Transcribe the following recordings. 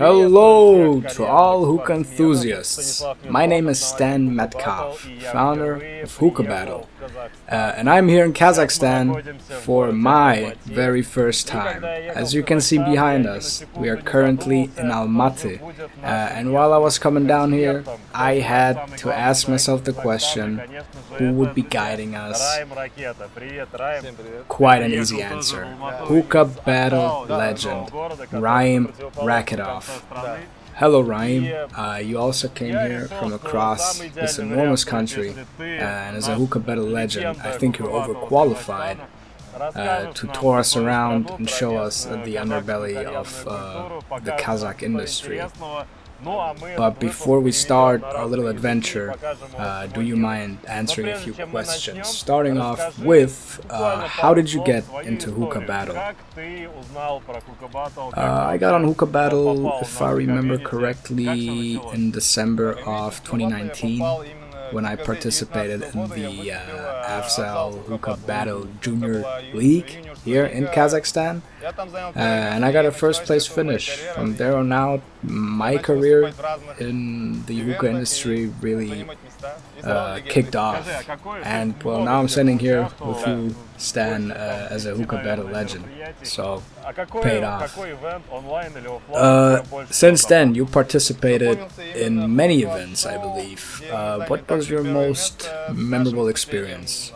Hello to all hookah enthusiasts. My name is Stan Metcalf, founder of Hookah Battle, and I'm here in Kazakhstan for my very first time. As you can see behind us, we are currently in Almaty, and while I was coming down here, I had to ask myself the question, who would be guiding us? Quite an easy answer. Hookah Battle legend, Marian. Hello Ryan, you also came here from across this enormous country, and as a Hookah Battle legend, I think you're overqualified to tour us around and show us the underbelly of the Kazakh industry. But before we start our little adventure, do you mind answering a few questions? Starting off with, how did you get into Hookah Battle? I got on Hookah Battle, if I remember correctly, in December of 2019, when I participated in the Faisal Hookah Battle Junior League here in Kazakhstan, and I got a first place finish. From there on out, my career in the hookah industry really kicked off, and well, now I'm standing here with you, Stan, as a Hookah Battle legend, so paid off. Since then, you participated in many events, I believe. What was your most memorable experience?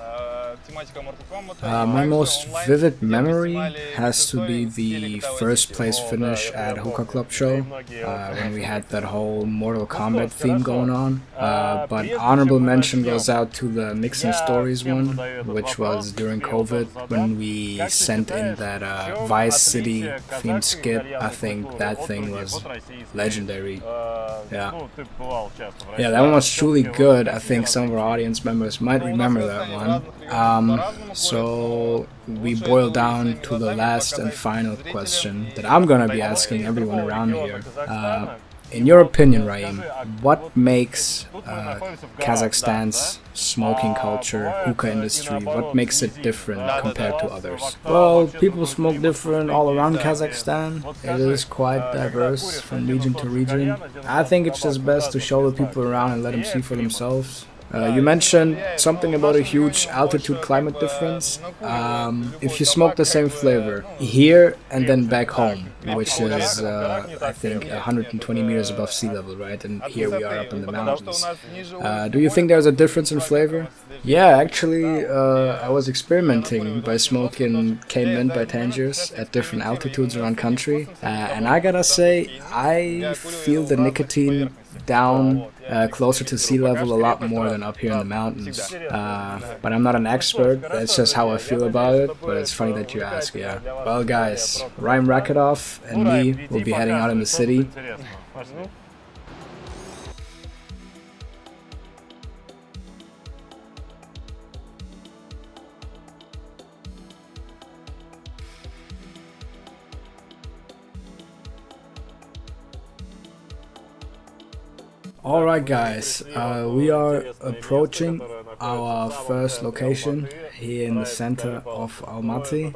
My most vivid memory has to be the first place finish at Hookah Club show, when we had that whole Mortal Kombat theme going on. But honorable mention goes out to the Mixing Stories one, which was during COVID, when we sent in that Vice City themed skit. I think that thing was legendary. Yeah, that one was truly good. I think some of our audience members might remember that one. So we boil down to the last and final question that I'm gonna be asking everyone around here. In your opinion, Raim, what makes Kazakhstan's smoking culture, hookah industry, what makes it different compared to others? Well, people smoke different all around Kazakhstan. It is quite diverse from region to region. I think it's just best to show the people around and let them see for themselves. You mentioned something about a huge altitude climate difference. If you smoke the same flavor here and then back home, which is I think 120 meters above sea level, right? And here we are up in the mountains. Do you think there's a difference in flavor? Yeah, actually, I was experimenting by smoking cane mint by Tangiers at different altitudes around country, and I gotta say, I feel the nicotine down closer to sea level a lot more than up here in the mountains. But I'm not an expert, that's just how I feel about it, but it's funny that you ask, yeah. Well guys, Ryan Rakatov and me will be heading out in the city. Alright guys, we are approaching our first location here in the center of Almaty.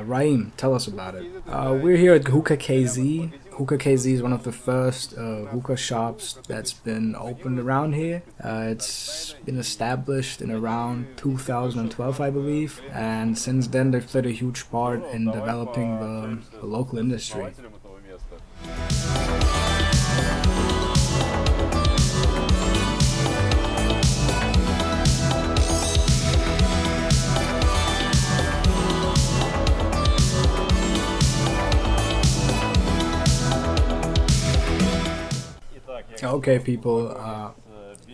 Raim, tell us about it. We're here at Hooka KZ. Hooka KZ is one of the first hookah shops that's been opened around here. It's been established in around 2012, I believe, and since then they've played a huge part in developing the local industry. Okay people,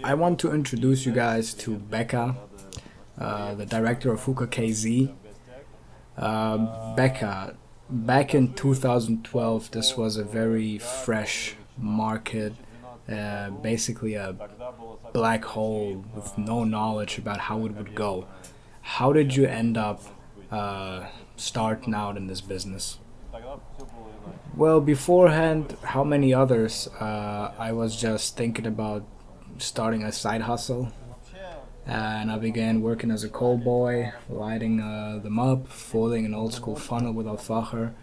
I want to introduce you guys to Becca, the director of Hookah KZ. Becca, back in 2012 this was a very fresh market, basically a black hole with no knowledge about how it would go. How did you end up starting out in this business? Well, beforehand, how many others, I was just thinking about starting a side hustle, and I began working as a coal boy, lighting them up, folding an old school funnel with alfajr,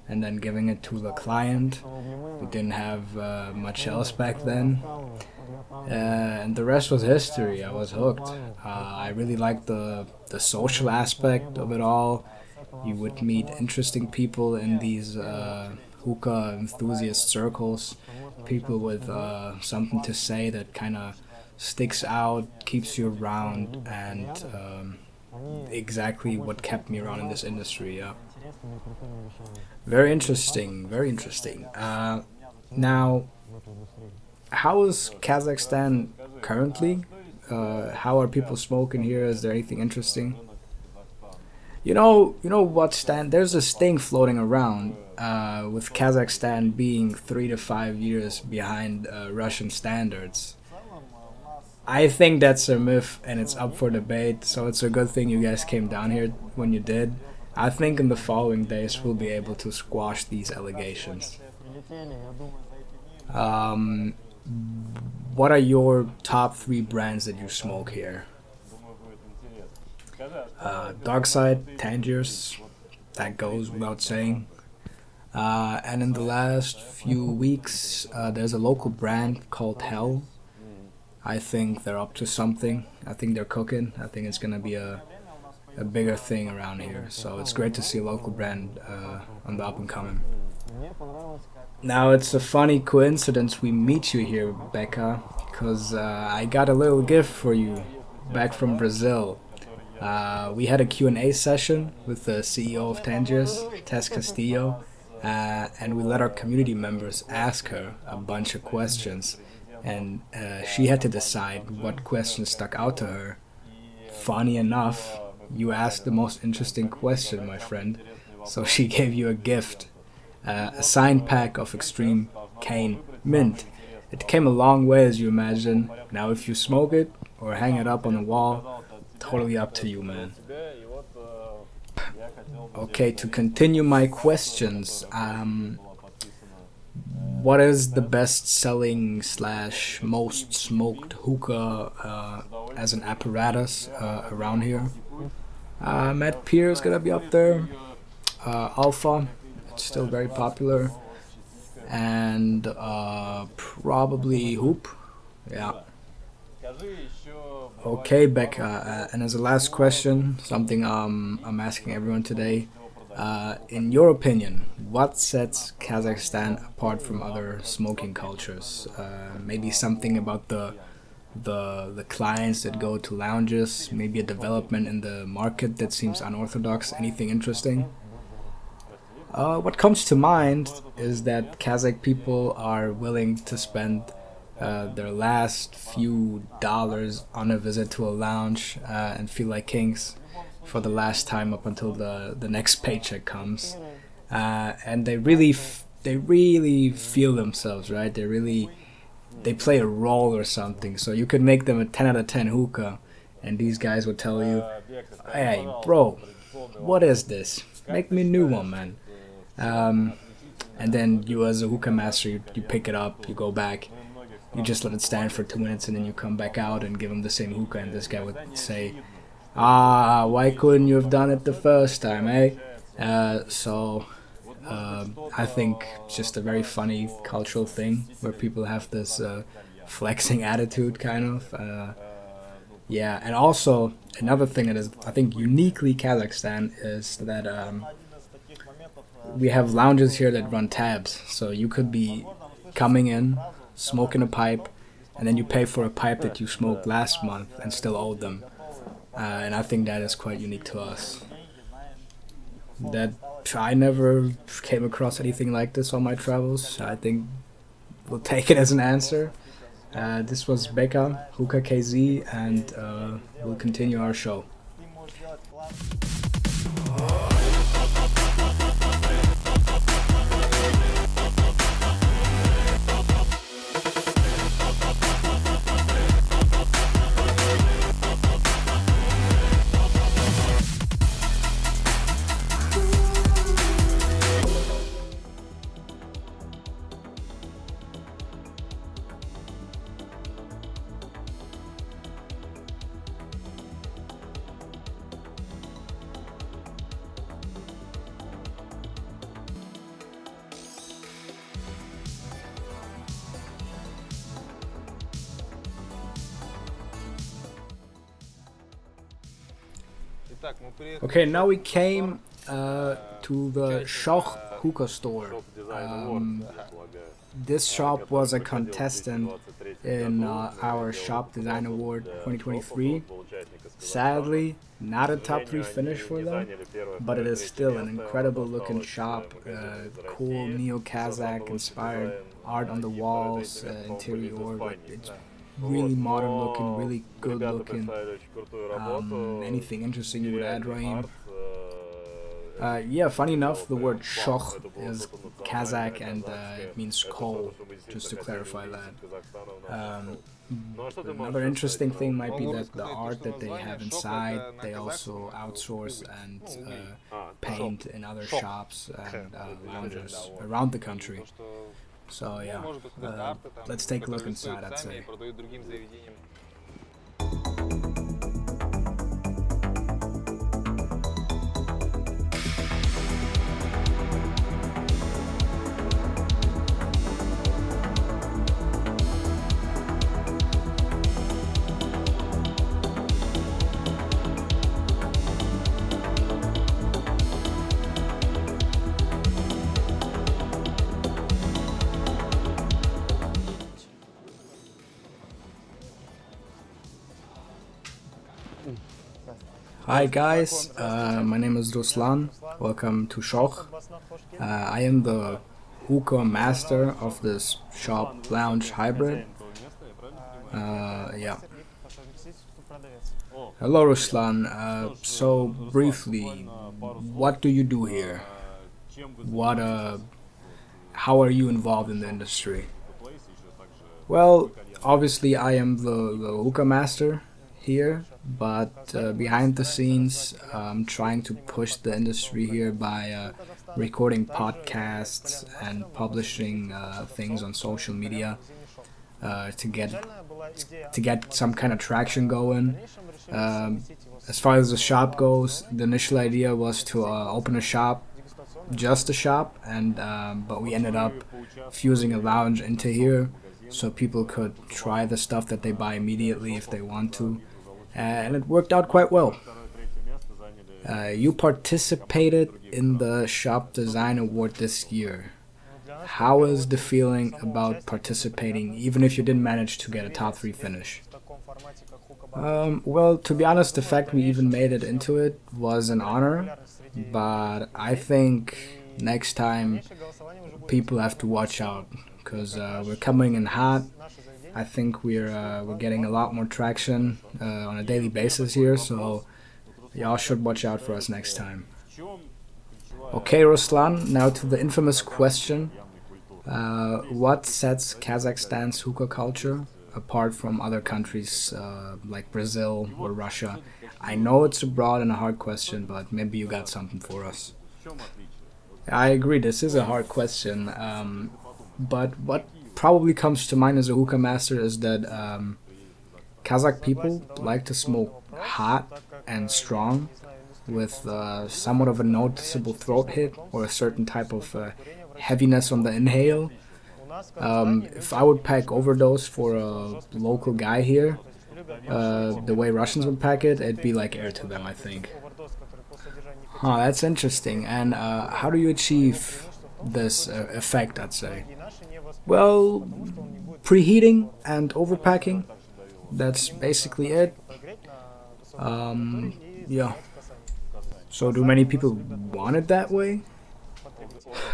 and then giving it to the client. We didn't have much else back then. And the rest was history. I was hooked. I really liked the social aspect of it all. You would meet interesting people in these hookah enthusiast circles, people with something to say that kind of sticks out, keeps you around, and exactly what kept me around in this industry. Yeah. Very interesting, very interesting. Now, how is Kazakhstan currently? How are people smoking here? Is there anything interesting? You know what, there's this thing floating around with Kazakhstan being 3 to 5 years behind Russian standards. I think that's a myth and it's up for debate, so it's a good thing you guys came down here when you did. I think in the following days we'll be able to squash these allegations. What are your top 3 brands that you smoke here? Darkside, Tangiers, that goes without saying. And in the last few weeks, there's a local brand called Hell. I think they're up to something. I think they're cooking. I think it's gonna be a bigger thing around here. So it's great to see a local brand on the up and coming. Now it's a funny coincidence we meet you here, Becca, because I got a little gift for you back from Brazil. We had a Q&A session with the CEO of Tangiers, Tess Castillo, and we let our community members ask her a bunch of questions, and she had to decide what questions stuck out to her. Funny enough, you asked the most interesting question, my friend, so she gave you a gift, a signed pack of Extreme Cane Mint. It came a long way, as you imagine. Now if you smoke it or hang it up on the wall, totally up to you, man. Okay, to continue my questions, what is the best-selling / most smoked hookah as an apparatus around here? Matt Peer is gonna be up there. Alpha, it's still very popular, and probably Hoop. Yeah. Okay, Becca, and as a last question, something I'm asking everyone today, in your opinion, what sets Kazakhstan apart from other smoking cultures? Maybe something about the clients that go to lounges, maybe a development in the market that seems unorthodox, anything interesting? What comes to mind is that Kazakh people are willing to spend their last few dollars on a visit to a lounge and feel like kings for the last time up until the next paycheck comes, and they really feel themselves, right? They play a role or something. So you could make them a 10 out of 10 hookah, and these guys would tell you, "Hey, bro, what is this? Make me a new one, man." And then you, as a hookah master, you pick it up, you go back, you just let it stand for 2 minutes, and then you come back out and give him the same hookah, and this guy would say, why couldn't you have done it the first time, eh? I think it's just a very funny cultural thing where people have this flexing attitude, kind of. Yeah, and also another thing that is, I think, uniquely Kazakhstan is that we have lounges here that run tabs. So you could be coming in, smoking a pipe, and then you pay for a pipe that you smoked last month and still owe them. And I think that is quite unique to us. That I never came across anything like this on my travels. I think we'll take it as an answer. This was Becca, Hooka KZ, and we'll continue our show. Okay, now we came to the Shoq hookah store. This shop was a contestant in our Shop Design Award 2023. Sadly, not a top 3 finish for them, but it is still an incredible looking shop. Cool neo-Kazakh inspired art on the walls, interior, but it's really modern looking, really good looking. Anything interesting you would add, Raheem? Yeah, funny enough, the word Shoq is Kazakh and it means coal, just to clarify that. Another interesting thing might be that the art that they have inside, they also outsource and paint in other shops and lounges around the country. So yeah, let's take a look inside, I'd say. Hi guys, my name is Ruslan. Welcome to Shoq. I am the hookah master of this shop lounge hybrid. Yeah. Hello Ruslan. So briefly, what do you do here? How are you involved in the industry? Well, obviously I am the hookah master here, but behind the scenes I'm trying to push the industry here by recording podcasts and publishing things on social media to get some kind of traction going. As far as the shop goes, the initial idea was to open a shop, just a shop, and but we ended up fusing a lounge into here so people could try the stuff that they buy immediately if they want to. And it worked out quite well. You participated in the Shop Design Award this year. How is the feeling about participating, even if you didn't manage to get a top 3 finish? Well, to be honest, the fact we even made it into it was an honor, but I think next time people have to watch out, because we're coming in hot. I think we're getting a lot more traction on a daily basis here, so y'all should watch out for us next time. Okay, Ruslan, now to the infamous question. What sets Kazakhstan's hookah culture apart from other countries like Brazil or Russia? I know it's a broad and a hard question, but maybe you got something for us. I agree, this is a hard question, but what probably comes to mind as a hookah master is that Kazakh people like to smoke hot and strong with somewhat of a noticeable throat hit or a certain type of heaviness on the inhale. If I would pack overdose for a local guy here, the way Russians would pack it, it'd be like air to them, I think. Huh, that's interesting. And how do you achieve this effect, I'd say? Well, preheating and overpacking, that's basically it. Yeah. So do many people want it that way?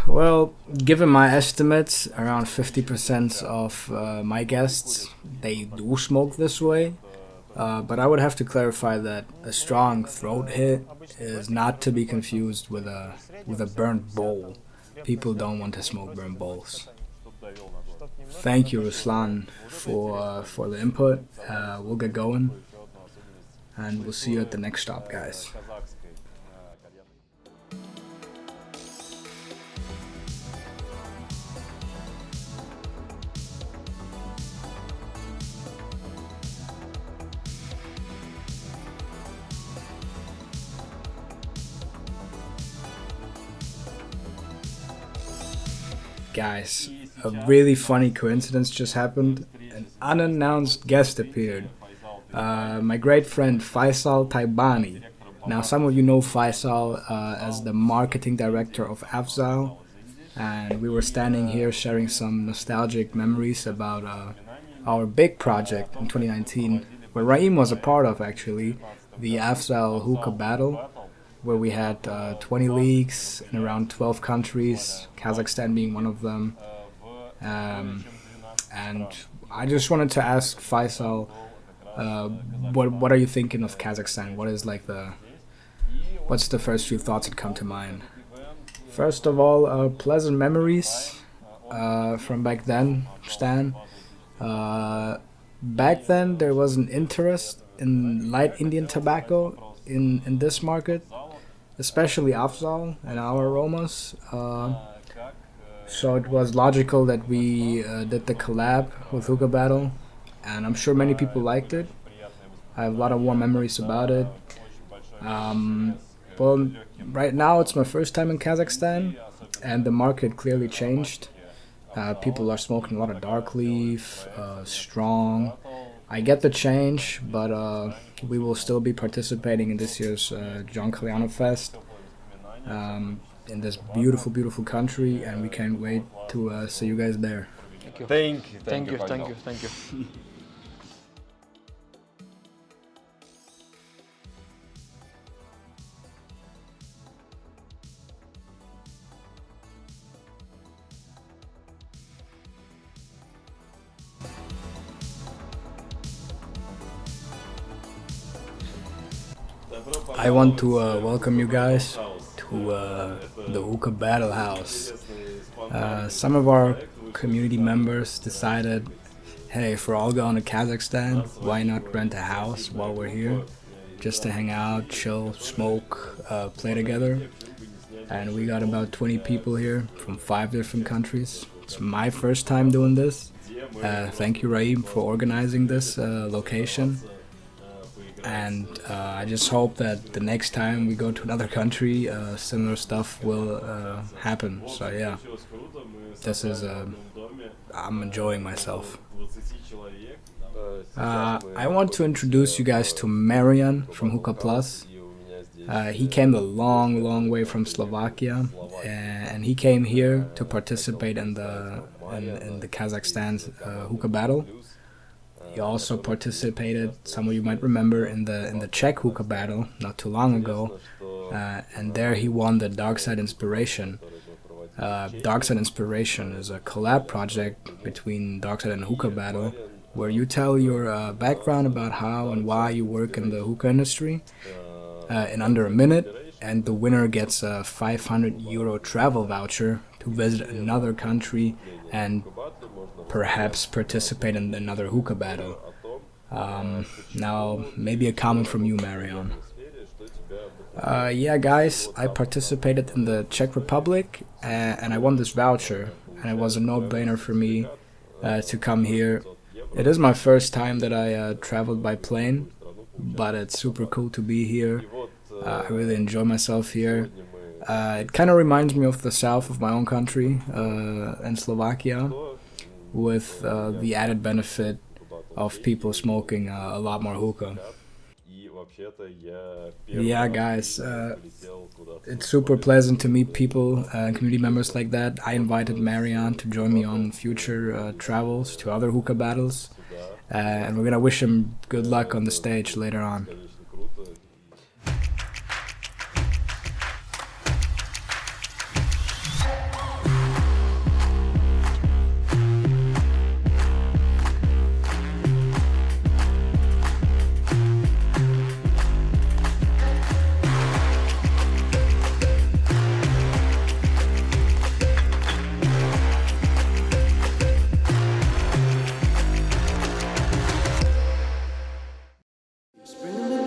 Well, given my estimates, around 50% of my guests, they do smoke this way. But I would have to clarify that a strong throat hit is not to be confused with a burnt bowl. People don't want to smoke burnt bowls. Thank you, Ruslan, for the input. We'll get going, and we'll see you at the next stop, guys. Guys, a really funny coincidence just happened. An unannounced guest appeared. My great friend Faisal Taibani, Now, some of you know Faisal as the marketing director of Afzal, and we were standing here sharing some nostalgic memories about our big project in 2019, where Raheem was a part of actually, the Afzal Hookah Battle, where we had 20 leagues in around 12 countries, Kazakhstan being one of them. And I just wanted to ask Faisal, what are you thinking of Kazakhstan? What's the first few thoughts that come to mind? First of all, pleasant memories from back then, Stan. Back then there was an interest in light Indian tobacco in this market, especially Afzal and our aromas. So it was logical that we did the collab with HookahBattle, and I'm sure many people liked it. I have a lot of warm memories about it. Well, right now it's my first time in Kazakhstan, and the market clearly changed. People are smoking a lot of dark leaf, strong. I get the change, but we will still be participating in this year's JohnCalliano Fest in this beautiful, beautiful country, and we can't wait to see you guys there. Thank you. I want to welcome you guys to the Hookah Battle house. Some of our community members decided, hey, if we're all going to Kazakhstan, why not rent a house while we're here, just to hang out, chill, smoke, play together. And we got about 20 people here from 5 different countries. It's my first time doing this. Thank you, Raheem, for organizing this location. And I just hope that the next time we go to another country, similar stuff will happen. So yeah, this is I'm enjoying myself. I want to introduce you guys to Marian from Hookah Plus. He came a long, long way from Slovakia, and he came here to participate in the Kazakhstan's Hookah Battle. He also participated, some of you might remember, in the Czech Hookah Battle not too long ago, and there he won the Dark Side Inspiration. Dark Side Inspiration is a collab project between Dark Side and Hookah Battle, where you tell your background about how and why you work in the hookah industry in under a minute, and the winner gets a €500 travel voucher to visit another country and perhaps participate in another hookah battle. Now, maybe a comment from you, Marian. Yeah, guys, I participated in the Czech Republic and I won this voucher, and it was a no-brainer for me to come here. It is my first time that I traveled by plane, but it's super cool to be here. I really enjoy myself here. It kind of reminds me of the south of my own country, in Slovakia, with the added benefit of people smoking a lot more hookah. Yeah, guys, it's super pleasant to meet people and community members like that. I invited Marian to join me on future travels to other hookah battles, and we're gonna wish him good luck on the stage later on. Spinning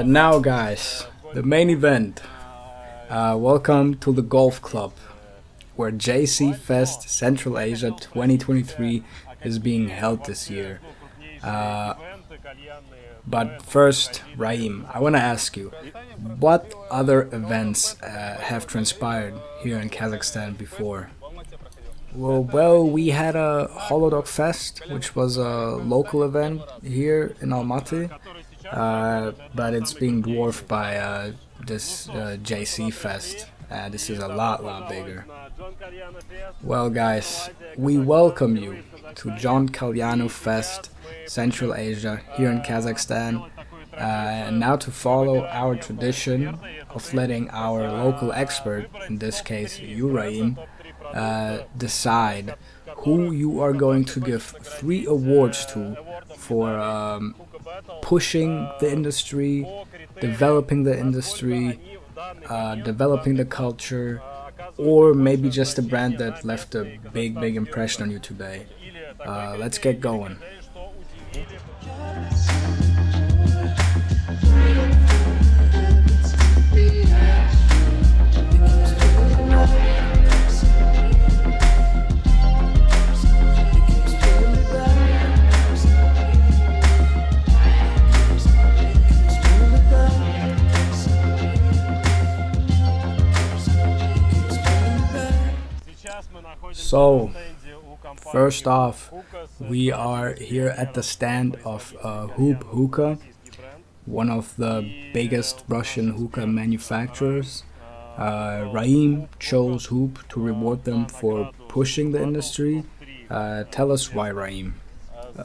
And now guys, the main event. Welcome to the Golf Club, where JC Fest Central Asia 2023 is being held this year. But first, Raim, I want to ask you, what other events have transpired here in Kazakhstan before? Well, we had a Holodog Fest, which was a local event here in Almaty, but it's being dwarfed by this JC Fest. This is a lot bigger. Well guys, we welcome you to JohnCalliano Fest Central Asia here in Kazakhstan, and now to follow our tradition of letting our local expert, in this case you Raim, decide who you are going to give 3 awards to for pushing the industry, developing the industry, developing the culture, or maybe just a brand that left a big impression on you today. Let's get going. So, first off, we are here at the stand of Hoop Hookah, one of the biggest Russian hookah manufacturers. Raim chose Hoop to reward them for pushing the industry. Tell us why, Raim.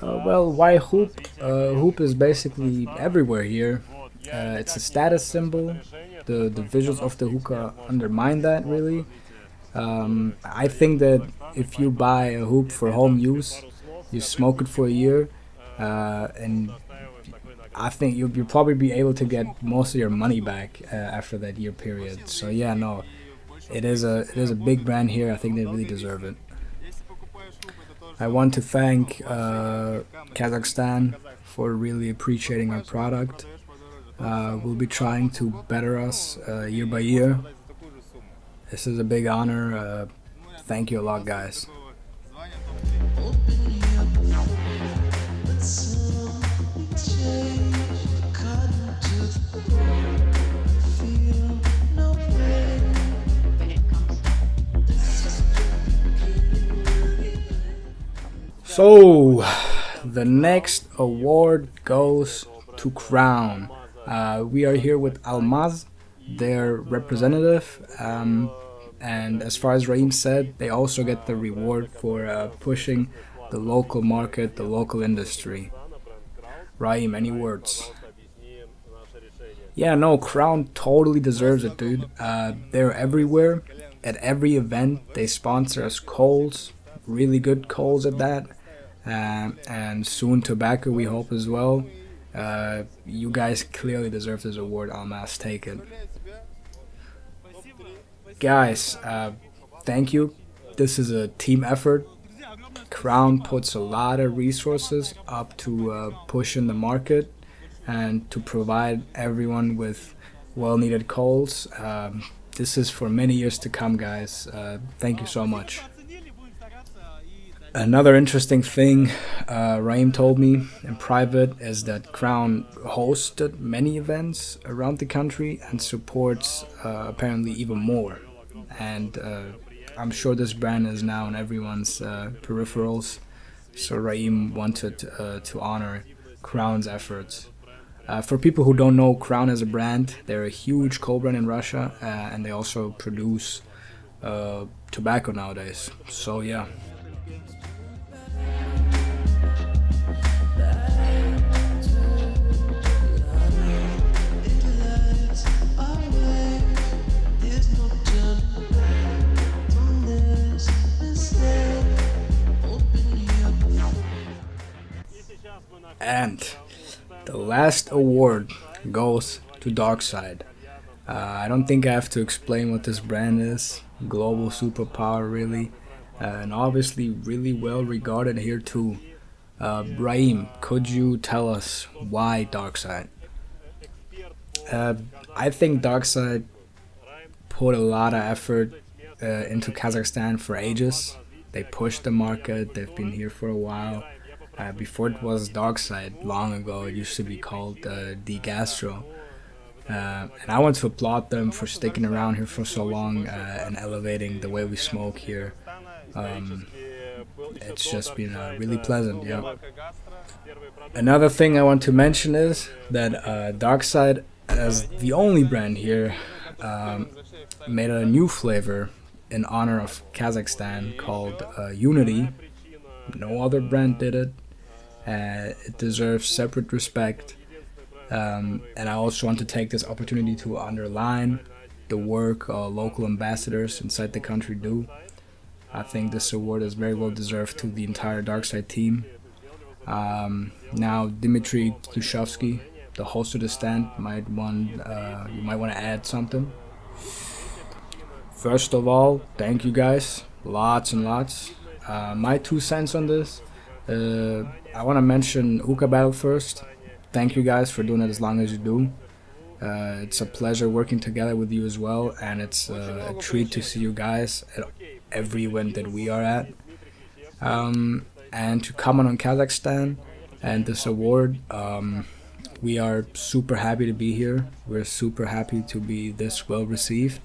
Well, why Hoop? Hoop is basically everywhere here. It's a status symbol. The visuals of the hookah undermine that, really. I think that if you buy a hoop for home use, you smoke it for a year, and I think you'll probably be able to get most of your money back after that year period. So yeah, no, it is a big brand here. I think they really deserve it. I want to thank Kazakhstan for really appreciating our product. We'll be trying to better us year by year. This is a big honor. Thank you a lot, guys. So, the next award goes to Crown. We are here with Almaz, their representative, and as far as Raim said, they also get the reward for pushing the local market, the local industry. Raim, any words? Yeah, no, Crown totally deserves it, dude. They're everywhere. At every event, they sponsor us Coles, really good Coles at that, and soon tobacco, we hope as well. You guys clearly deserve this award. Almas, take it. Guys, thank you. This is a team effort. Crown puts a lot of resources up to push in the market and to provide everyone with well-needed calls. This is for many years to come, guys. Thank you so much. Another interesting thing Raim told me in private is that Crown hosted many events around the country and supports apparently even more. And I'm sure this brand is now in everyone's peripherals, so Raim wanted to honor Crown's efforts. For people who don't know Crown as a brand, they're a huge co-brand in Russia, and they also produce tobacco nowadays. So yeah. And the last award goes to Darkside. I don't think I have to explain what this brand is. Global superpower, really, and obviously really well regarded here too. Raim, could you tell us why Darkside? I think Darkside put a lot of effort into Kazakhstan for ages. They pushed the market. They've been here for a while. Before it was Darkside, long ago, it used to be called D Gastro. And I want to applaud them for sticking around here for so long and elevating the way we smoke here. It's just been really pleasant, yeah. Another thing I want to mention is that Darkside, as the only brand here, made a new flavor in honor of Kazakhstan called Unity. No other brand did it. It deserves separate respect. And I also want to take this opportunity to underline the work local ambassadors inside the country do. I think this award is very well deserved to the entire Darkside team. Now, Dmitry Klushovsky, the host of the stand, you might want to add something. First of all, thank you guys, lots and lots. My 2 cents on this, I want to mention HookahBattle first. Thank you guys for doing it as long as you do. It's a pleasure working together with you as well, and it's a treat to see you guys at every event that we are at. And to comment on Kazakhstan and this award, we are super happy to be here. We're super happy to be this well received.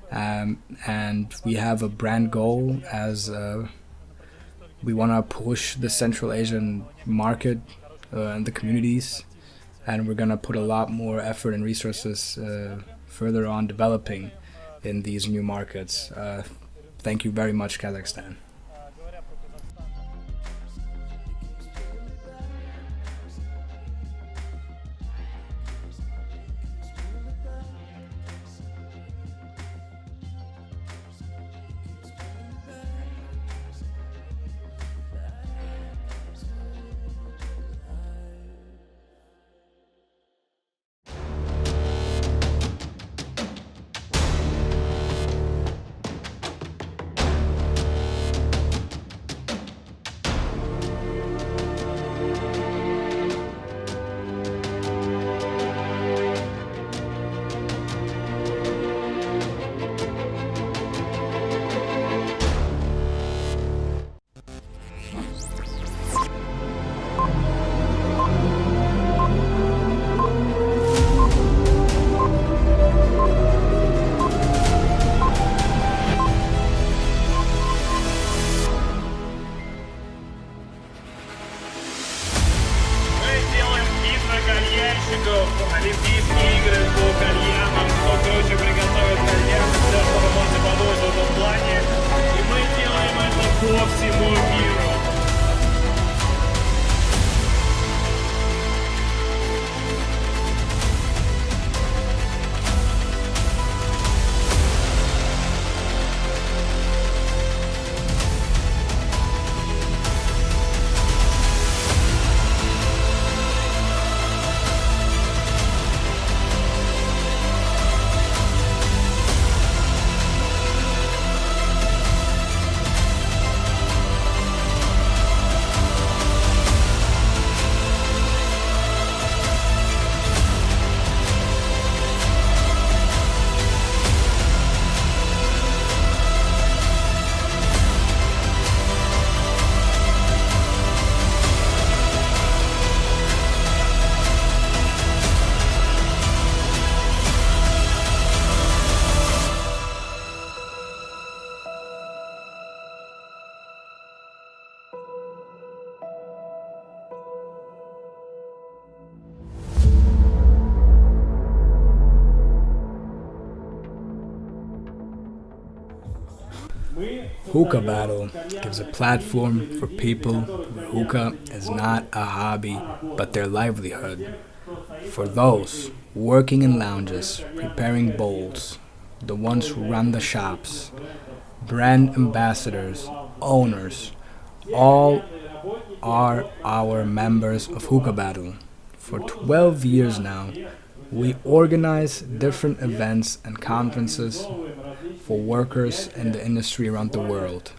And we have a brand goal as we want to push the Central Asian market and the communities, and we're going to put a lot more effort and resources further on developing in these new markets. Thank you very much, Kazakhstan. Олимпийские игры по кальянам. Кто круче приготовит кальян, все, что вы можете подумать в этом плане. И мы делаем это по всему миру. Hookah Battle gives a platform for people where hookah is not a hobby, but their livelihood. For those working in lounges, preparing bowls, the ones who run the shops, brand ambassadors, owners, all are our members of Hookah Battle. For 12 years now, we organize different events and conferences for workers in the industry around the world.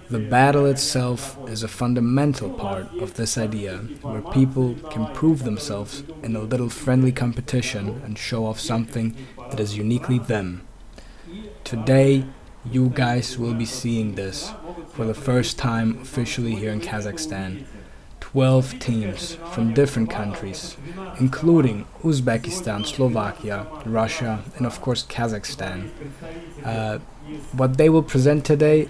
The battle itself is a fundamental part of this idea, where people can prove themselves in a little friendly competition and show off something that is uniquely them. Today, you guys will be seeing this for the first time officially here in Kazakhstan. 12 teams from different countries, including Uzbekistan, Slovakia, Russia, and of course Kazakhstan. What they will present today,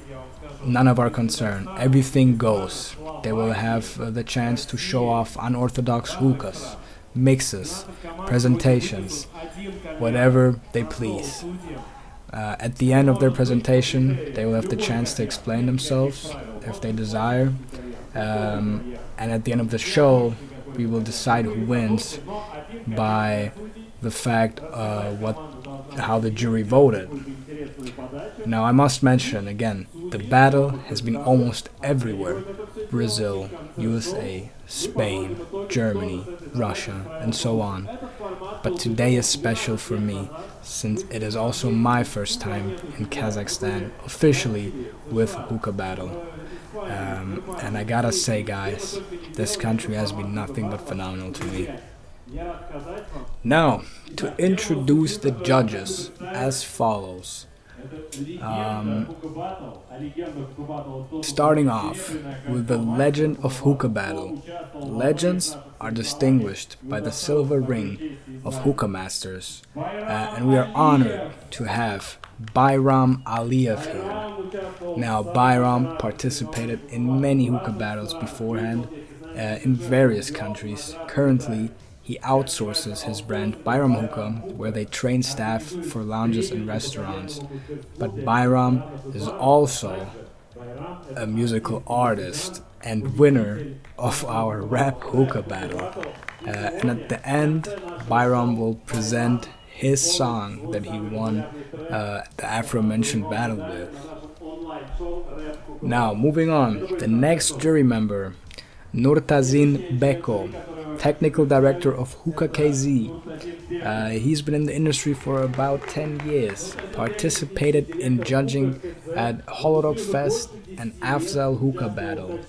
none of our concern. Everything goes. They will have the chance to show off unorthodox hookahs, mixes, presentations, whatever they please. At the end of their presentation, they will have the chance to explain themselves if they desire. And at the end of the show, we will decide who wins by the fact how the jury voted. Now I must mention again, the battle has been almost everywhere. Brazil, USA, Spain, Germany, Russia, and so on. But today is special for me, since it is also my first time in Kazakhstan officially with Hookah Battle. And I gotta say, guys, this country has been nothing but phenomenal to me. Now, to introduce the judges as follows. Starting off with the legend of Hookah Battle. Legends are distinguished by the silver ring of Hookah Masters, and we are honored to have Bayram Aliyev here. Now, Bayram participated in many hookah battles beforehand in various countries. Currently, he outsources his brand Bayram Hookah, where they train staff for lounges and restaurants. But Bayram is also a musical artist and winner of our rap hookah battle. And at the end, Bayram will present his song that he won the aforementioned battle with. Now, moving on, the next jury member, Nurtazin Beko, technical director of Hooka KZ. He's been in the industry for about 10 years, participated in judging at Holorok Fest and Afzal Hookah Battle,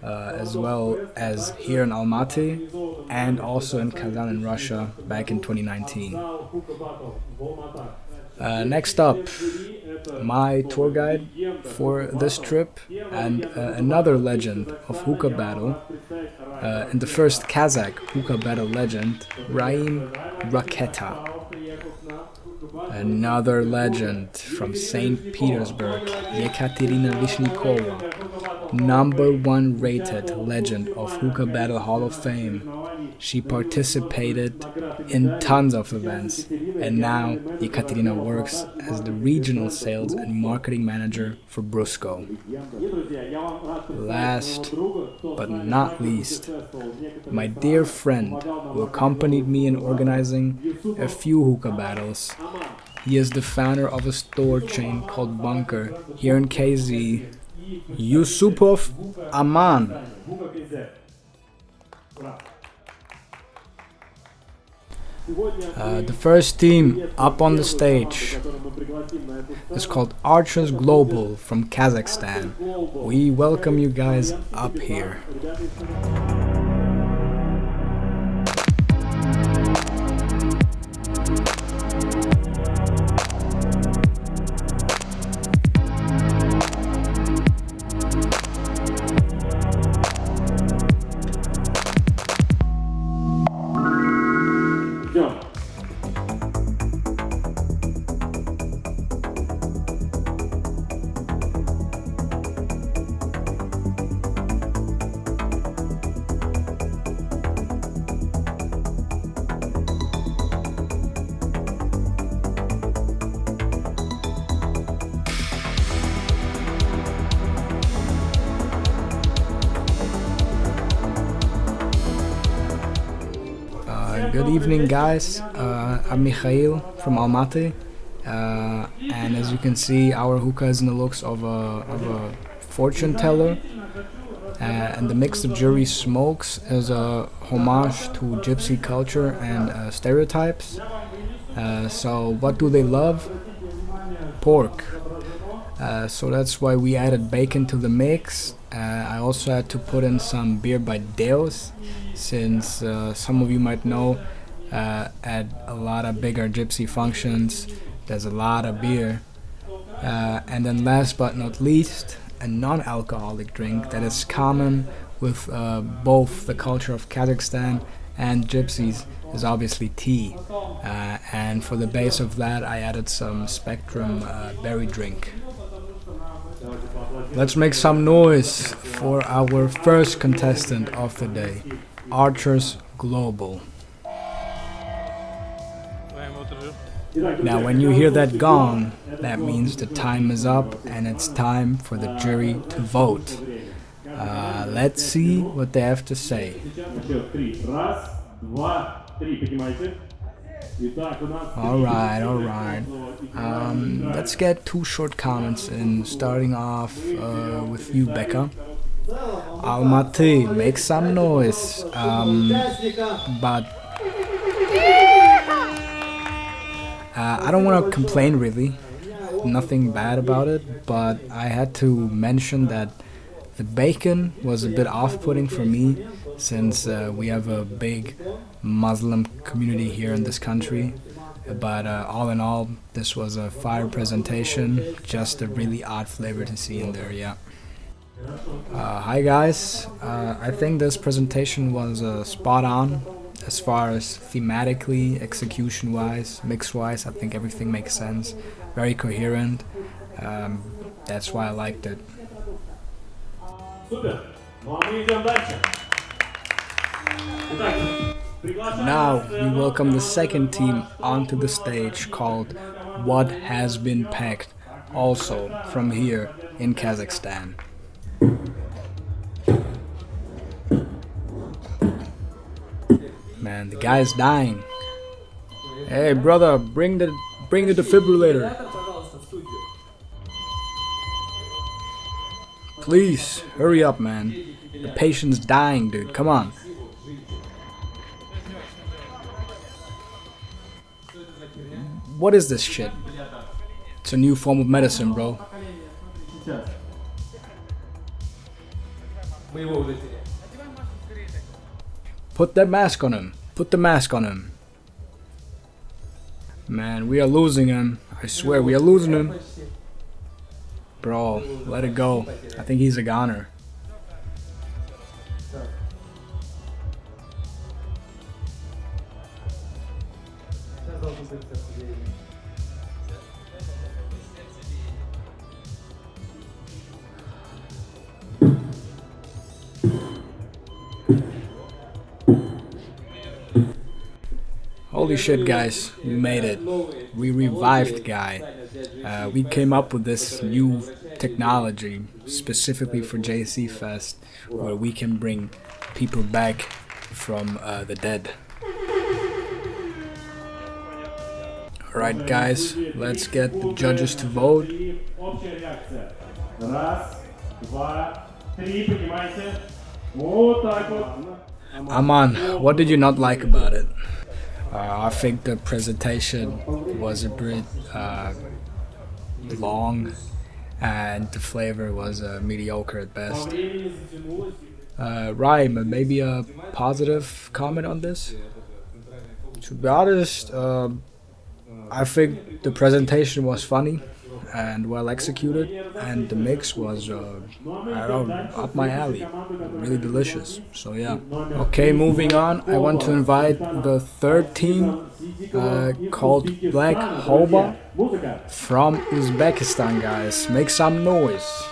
as well as here in Almaty and also in Kazan in Russia back in 2019. Next up, my tour guide for this trip and another legend of Hookah Battle, and the first Kazakh Hookah Battle legend, Raim Raketa. Another legend from St. Petersburg, Yekaterina Vishnikova, #1 rated legend of Hookah Battle Hall of Fame. She participated in tons of events, and now Yekaterina works as the regional sales and marketing manager for Brusco. Last but not least, my dear friend who accompanied me in organizing a few hookah battles. He is the founder of a store chain called Bunker here in KZ, Yusupov Aman. The first team up on the stage is called Archers Global from Kazakhstan. We welcome you guys up here. Good evening, guys. I'm Mikhail from Almaty, and as you can see, our hookah is in the looks of a fortune teller, and the mix of jury smokes is a homage to gypsy culture and stereotypes. So what do they love? Pork. So that's why we added bacon to the mix. I also had to put in some beer by Deus, since some of you might know at a lot of bigger gypsy functions there's a lot of beer. And then last but not least, a non-alcoholic drink that is common with both the culture of Kazakhstan and gypsies is obviously tea. And for the base of that I added some Spectrum berry drink. Let's make some noise for our first contestant of the day, Archers Global. Now when you hear that gong, that means the time is up and it's time for the jury to vote. Let's see what they have to say. Alright. Let's get 2 short comments in, starting off with you, Becca. Almaty, make some noise. But I don't want to complain really, nothing bad about it, but I had to mention that the bacon was a bit off-putting for me, since we have a big Muslim community here in this country. But all in all, this was a fire presentation, just a really odd flavor to see in there, yeah. Hi guys, I think this presentation was spot on as far as thematically, execution-wise, mix-wise. I think everything makes sense, very coherent. That's why I liked it. Now we welcome the second team onto the stage, called What Has Been Packed, also from here in Kazakhstan. Man, the guy's dying. Hey brother, bring the defibrillator. Please, hurry up, man. The patient's dying, dude. Come on. What is this shit? It's a new form of medicine, bro. Put that mask on him. Put the mask on him. Man, we are losing him. I swear, we are losing him. Bro, let it go. I think he's a goner. Holy shit, guys, we made it. We revived Guy. We came up with this new technology specifically for JC Fest, where we can bring people back from the dead. Alright guys, let's get the judges to vote. Aman, what did you not like about it? I think the presentation was a bit long, and the flavor was mediocre at best. Ryan, maybe a positive comment on this? To be honest, I think the presentation was funny and well executed, and the mix was I don't know, up my alley, really delicious. So yeah. Okay, moving on, I want to invite the third team called Black Hoba from Uzbekistan. Guys, make some noise.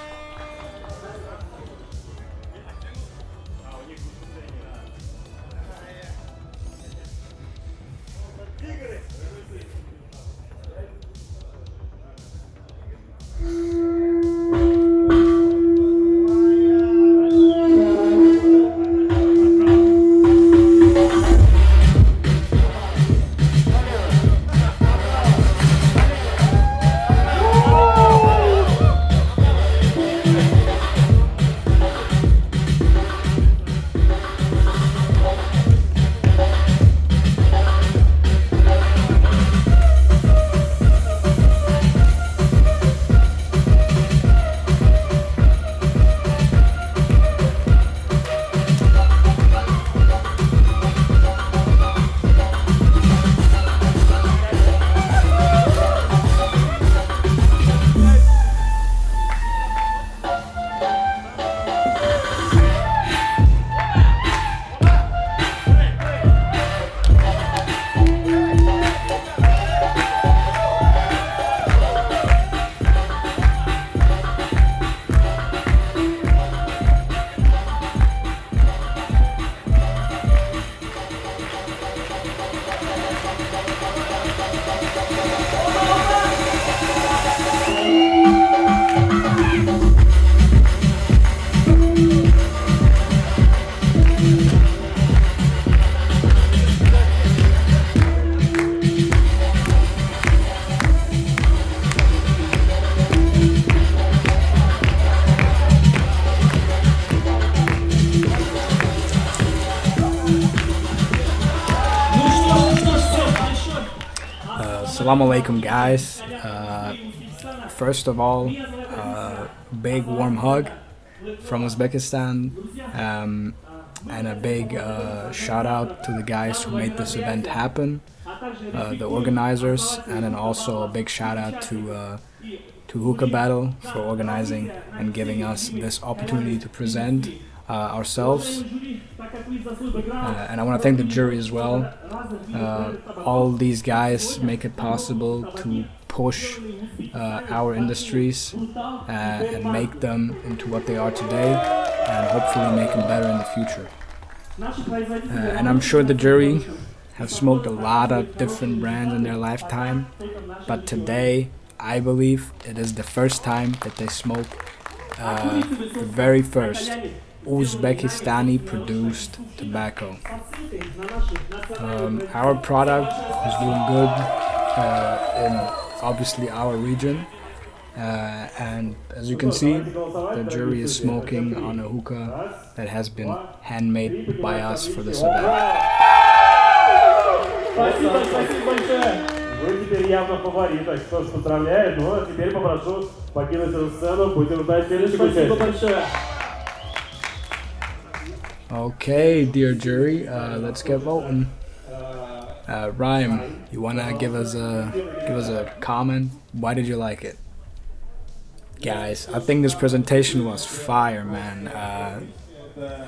Assalamu alaikum, guys. First of all, big warm hug from Uzbekistan, and a big shout out to the guys who made this event happen, the organizers, and then also a big shout out to HookahBattle for organizing and giving us this opportunity to present ourselves. And I want to thank the jury as well. All these guys make it possible to push our industries and make them into what they are today, and hopefully make them better in the future. And I'm sure the jury have smoked a lot of different brands in their lifetime, but today I believe it is the first time that they smoke the very first Uzbekistani produced tobacco. Our product is doing good in obviously our region, and as you can see, the jury is smoking on a hookah that has been handmade by us for this event. Вы теперь явно в фаворитах. Что ж, поздравляю, но теперь попрошу покинуть эту сцену. Будем ждать следующего участника. Okay, dear jury, let's get voting. Rhyme, you wanna give us a comment? Why did you like it? Guys, I think this presentation was fire, man.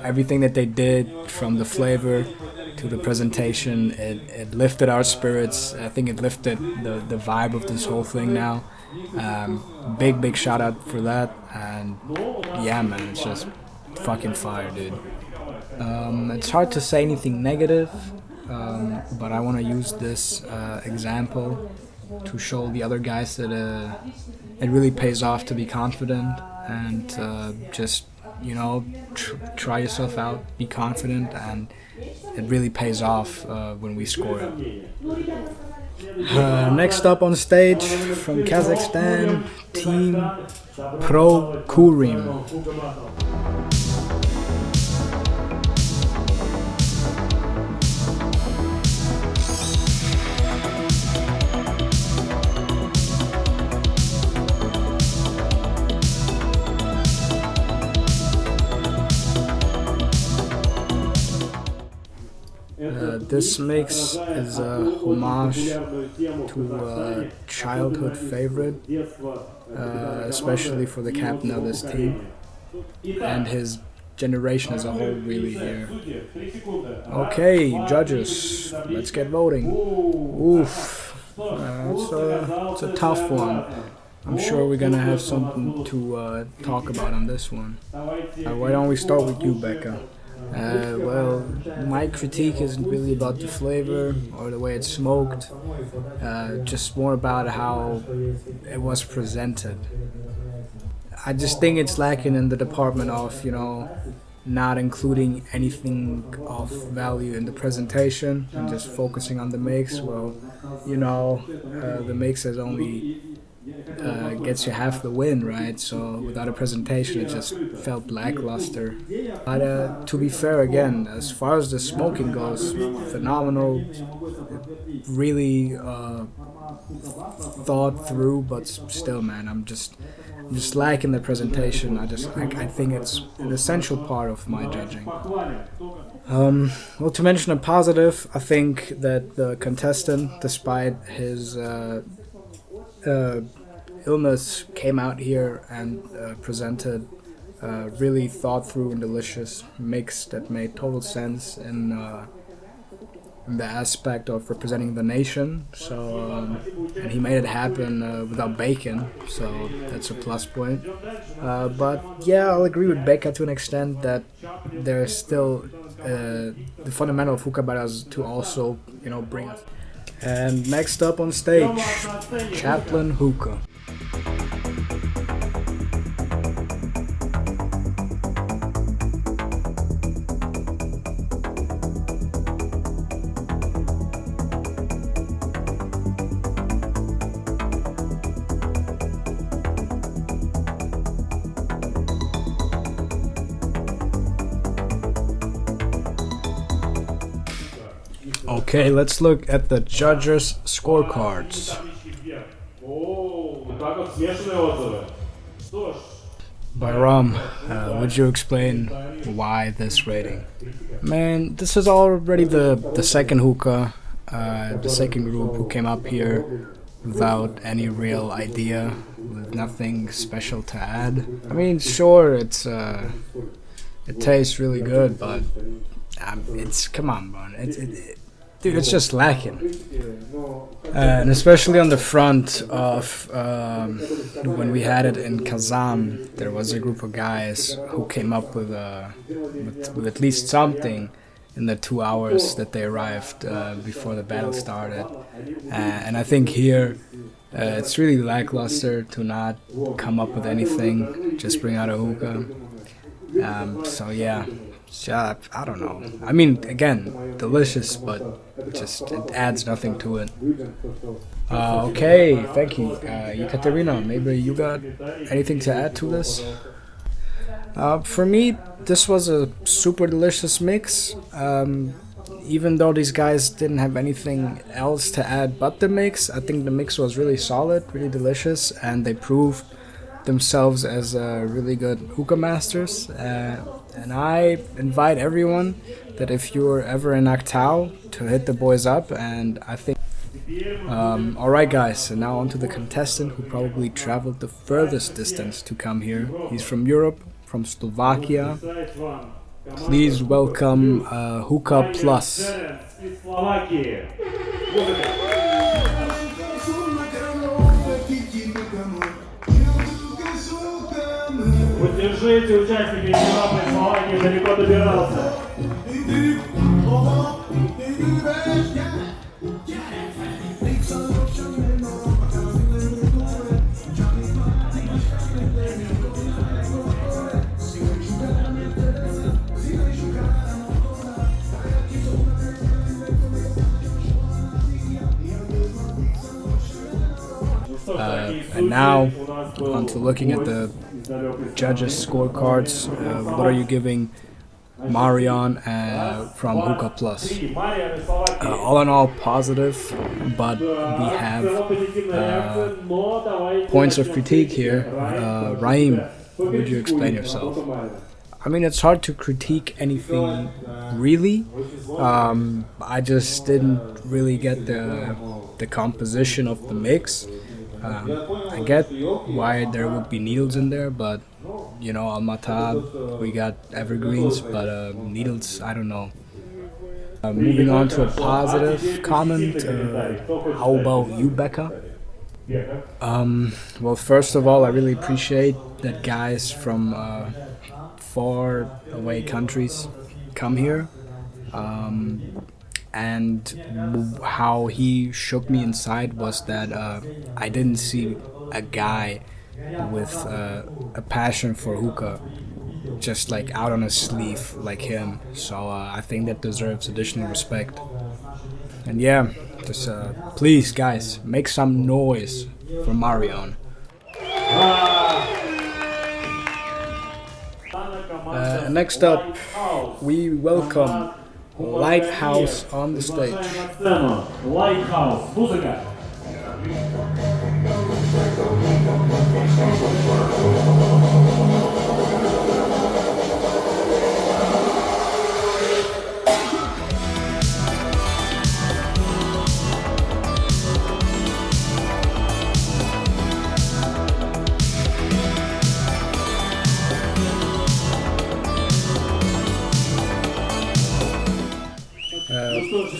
Everything that they did, from the flavor to the presentation, it lifted our spirits. I think it lifted the vibe of this whole thing now. Big shout out for that, and yeah, man, it's just fucking fire, dude. It's hard to say anything negative, but I want to use this example to show the other guys that it really pays off to be confident and just, you know, try yourself out, be confident, and it really pays off when we score it. Next up on stage from Kazakhstan, Team ProKurim. This mix is a homage to a childhood favorite, especially for the captain of this team and his generation as a whole, really here. Okay, judges, let's get voting. Oof, it's a tough one. I'm sure we're gonna have something to talk about on this one. Why don't we start with you, Becca? Well, my critique isn't really about the flavor or the way it's smoked, just more about how it was presented. I just think it's lacking in the department of, you know, not including anything of value in the presentation and just focusing on the mix. Well, you know, the mix is only gets you half the win, right? So without a presentation, it just felt lackluster. But to be fair, again, as far as the smoking goes, phenomenal, really thought through, but still, man, I'm just lacking the presentation. I think it's an essential part of my judging. Well, to mention a positive, I think that the contestant, despite his illness, came out here and presented a really thought through and delicious mix that made total sense in the aspect of representing the nation. So and he made it happen without bacon, so that's a plus point. But yeah, I'll agree with Becca to an extent that there's still the fundamental of hookah battles to also, you know, bring us. And next up on stage, Chaplin Hookah. Okay, let's look at the judges' scorecards. Bayram, would you explain why this rating? Man, this is already the second hookah, the second group who came up here without any real idea, with nothing special to add. I mean, sure, it tastes really good, but it's, come on, man, dude, it's just lacking. And especially on the front of when we had it in Kazan, there was a group of guys who came up with at least something in the 2 hours that they arrived before the battle started. And I think here it's really lackluster to not come up with anything, just bring out a hookah. So yeah, I don't know. I mean, again, delicious, but just it adds nothing to it. Okay, thank you. Ekaterina, maybe you got anything to add to this? For me, this was a super delicious mix. Even though these guys didn't have anything else to add but the mix, I think the mix was really solid, really delicious, and they proved themselves as really good hookah masters. And I invite everyone that if you're ever in Aktau to hit the boys up, and I think alright guys, so now on to the contestant who probably traveled the furthest distance to come here. He's from Europe, from Slovakia. Please welcome Hookah Plus. Поддержите участника Европы, Словакии далеко добирался. And now, on to looking at the judges' scorecards. What are you giving Marian from Hookah Plus? All in all, positive, but we have points of critique here. Raim, would you explain yourself? I mean, it's hard to critique anything, really. I just didn't really get the composition of the mix. I get why there would be needles in there, but you know, Al-Matab, we got evergreens, but needles, I don't know. Moving on to a positive comment, how about you, Becca? Well, first of all, I really appreciate that guys from far away countries come here. And how he shook me inside was that I didn't see a guy with a passion for hookah just like out on his sleeve like him. So I think that deserves additional respect. And yeah, just please guys, make some noise for Marian. Next up, we welcome Lighthouse on the stage. Lighthouse, музыка.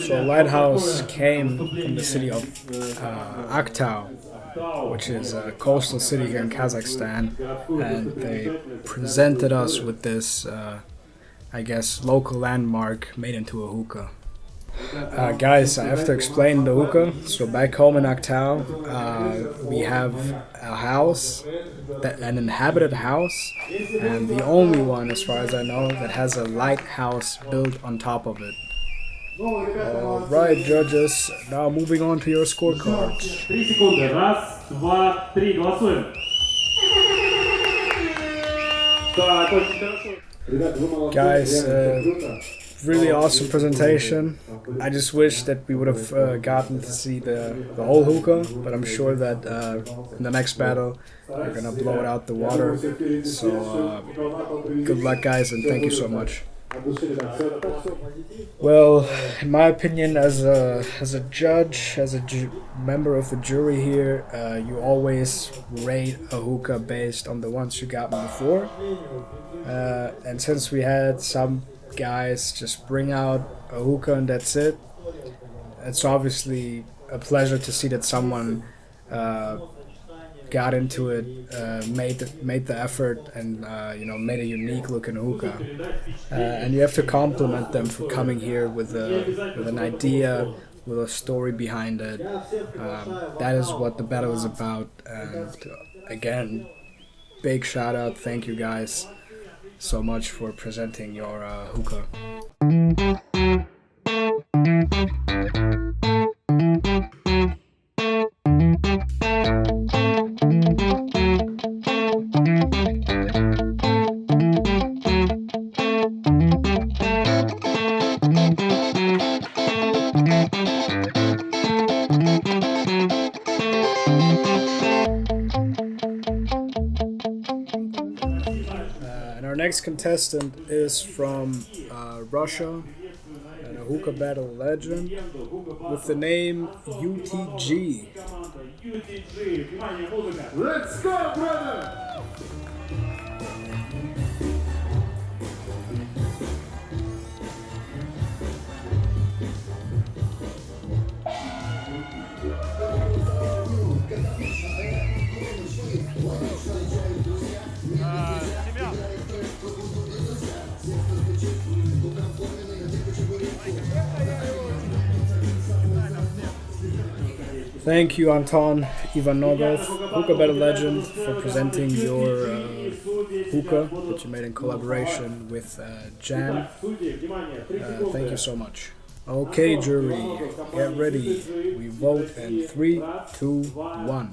So Lighthouse came from the city of Aktau, which is a coastal city here in Kazakhstan, and they presented us with this, I guess, local landmark made into a hookah. Guys, I have to explain the hookah. So back home in Aktau, we have a house, an inhabited house, and the only one, as far as I know, that has a lighthouse built on top of it. Alright, judges, now moving on to your scorecards. 3 секунды. Раз, два, три. Голосуем. Так, очень хорошо. Guys, really awesome presentation. I just wish that we would have gotten to see the whole hookah, but I'm sure that in the next battle we're gonna blow it out the water. So good luck, guys, and thank you so much. Well, in my opinion, as a judge, as a member of the jury here, you always rate a hookah based on the ones you got before. And since we had some guys just bring out a hookah and that's it, it's obviously a pleasure to see that someone got into it, made the effort, and made a unique looking hookah. And you have to compliment them for coming here with an idea, with a story behind it. That is what the battle is about. And again, big shout out, thank you guys so much for presenting your hookah. Our next contestant is from Russia, and a hookah battle legend with the name UTG. Let's go, brother! Thank you, Anton Ivanogov, hookah battle legend, for presenting your hookah that you made in collaboration with Jam. Thank you so much. Okay, jury, get ready. We vote in 3, 2, 1.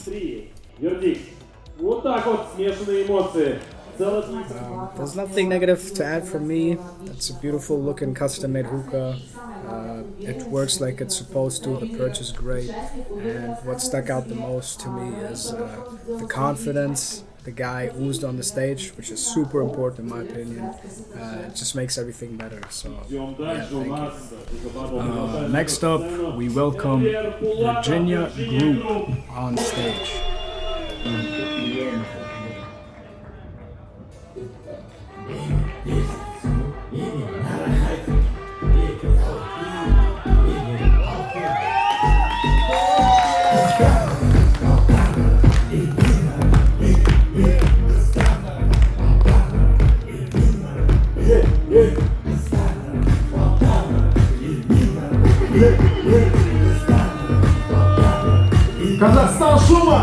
There's nothing negative to add from me. It's a beautiful looking custom-made hookah. It works like it's supposed to. The perch is great, and what stuck out the most to me is the confidence the guy oozed on the stage, which is super important in my opinion. It just makes everything better. So yeah, thank you. Next up, we welcome Virginia Group on stage. Kazakhstan шума!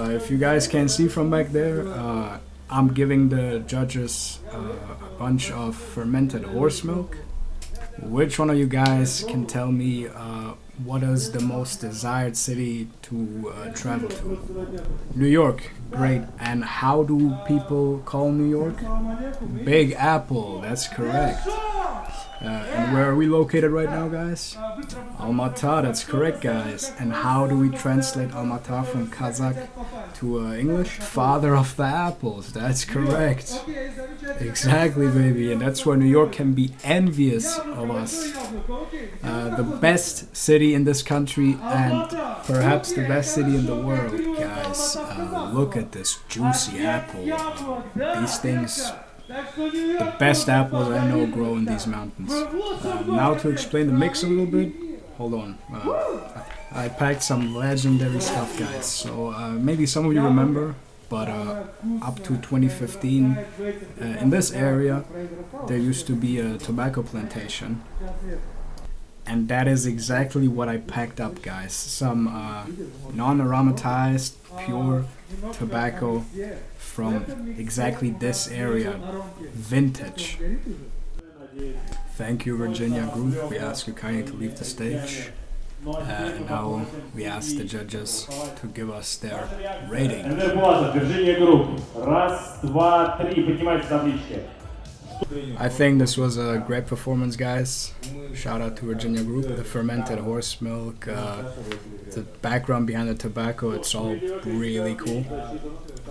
If you guys can see from back there, I'm giving the judges a bunch of fermented horse milk. Which one of you guys can tell me what is the most desired city to travel to? New York, great. And how do people call New York? Big Apple, that's correct. And where are we located right now, guys? Almaty, that's correct, guys. And how do we translate Almaty from Kazakh to English? Father of the apples, that's correct. Exactly, baby. And that's where New York can be envious of us. The best city in this country and perhaps the best city in the world, guys. Look at this juicy apple. These things, the best apples I know grow in these mountains. Now to explain the mix a little bit, hold on. I packed some legendary stuff, guys. So maybe some of you remember, but up to 2015, in this area, there used to be a tobacco plantation. And that is exactly what I packed up, guys. Some non-aromatized, pure tobacco from exactly this area, vintage. Thank you, Virginia Group. We ask you kindly to leave the stage. And now we ask the judges to give us their rating. I think this was a great performance, guys. Shout out to Virginia Group. The fermented horse milk, the background behind the tobacco, it's all really cool.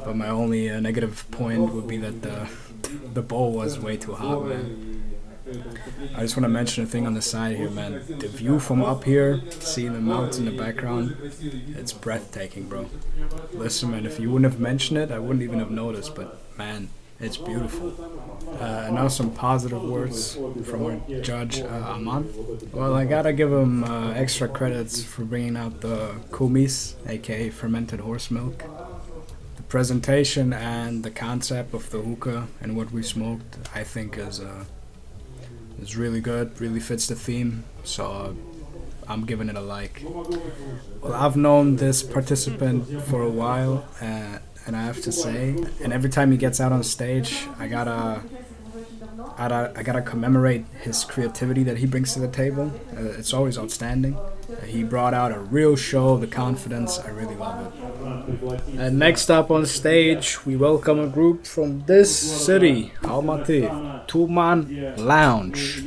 But my only negative point would be that the bowl was way too hot, man. I just want to mention a thing on the side here, man. The view from up here, seeing the mountains in the background, it's breathtaking, bro. Listen, man, if you wouldn't have mentioned it, I wouldn't even have noticed, but man, it's beautiful. And now some positive words from our judge, Aman. Well, I gotta give him extra credits for bringing out the kumis, aka fermented horse milk. The presentation and the concept of the hookah and what we smoked, I think is really good, really fits the theme, so I'm giving it a like. Well, I've known this participant for a while, and I have to say, and every time he gets out on stage, I gotta commemorate his creativity that he brings to the table. It's always outstanding. He brought out a real show, the confidence, I really love it. And next up on stage, we welcome a group from this city, Almaty, TOOMAN Lounge.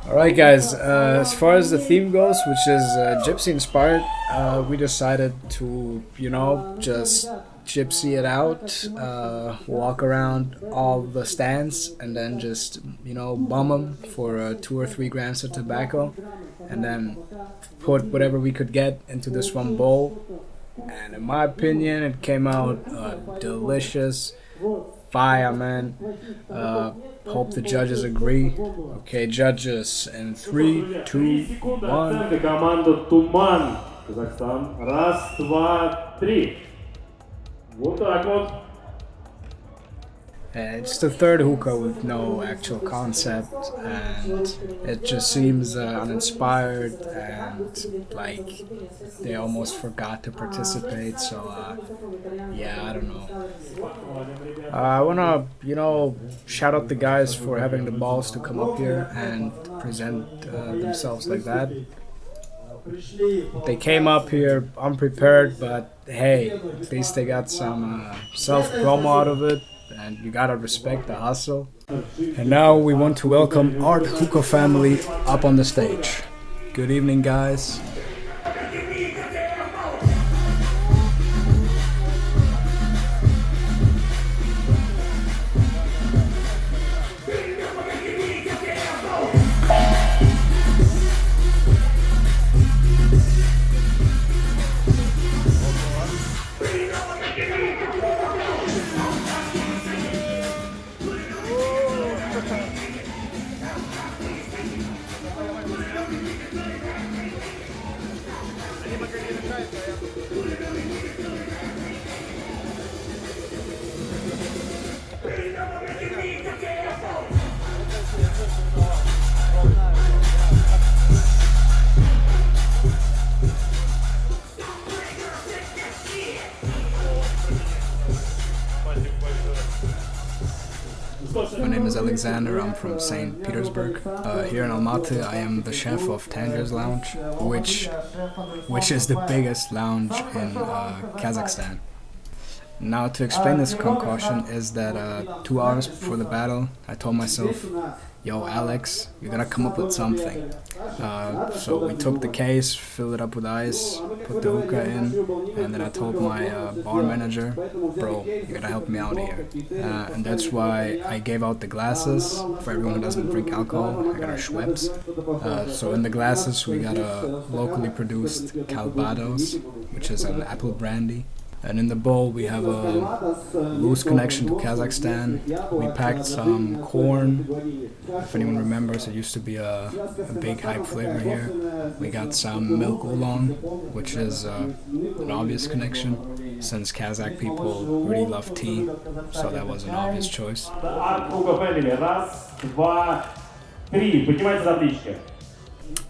Alright guys, as far as the theme goes, which is gypsy inspired, we decided to, you know, just gypsy it out, walk around all the stands and then just, you know, bum them for 2 or 3 grams of tobacco and then put whatever we could get into this one bowl. And in my opinion, it came out delicious. Fire, man. Hope the judges agree. Okay, judges, in 3, 2, 1. Команда TOOMAN, Kazakhstan. Раз, два, три. Вот так вот. It's the third hookah with no actual concept, and it just seems uninspired, and like they almost forgot to participate. So yeah, I don't know. I wanna, you know, shout out the guys for having the balls to come up here and present themselves like that. They came up here unprepared, but hey, at least they got some self-promo out of it. And you gotta respect the hustle. And now we want to welcome our Hookah Family up on the stage. Good evening, guys. Alexander. I'm from St. Petersburg. Here in Almaty, I am the chef of Tanger's Lounge, which is the biggest lounge in Kazakhstan. Now, to explain this concoction is that 2 hours before the battle, I told myself, yo Alex, you gotta come up with something. So we took the case, filled it up with ice, put the hookah in, and then I told my bar manager, bro, you gotta help me out here. And that's why I gave out the glasses for everyone who doesn't drink alcohol. I got our Schweppes. So in the glasses we got a locally produced Calvados, which is an apple brandy. And in the bowl we have a loose connection to Kazakhstan. We packed some corn. If anyone remembers, it used to be a big hype flavor here. We got some milk oolong, which is an obvious connection, since Kazakh people really love tea, so that was an obvious choice. Hookah Family, раз, два, три. Поднимайте таблички.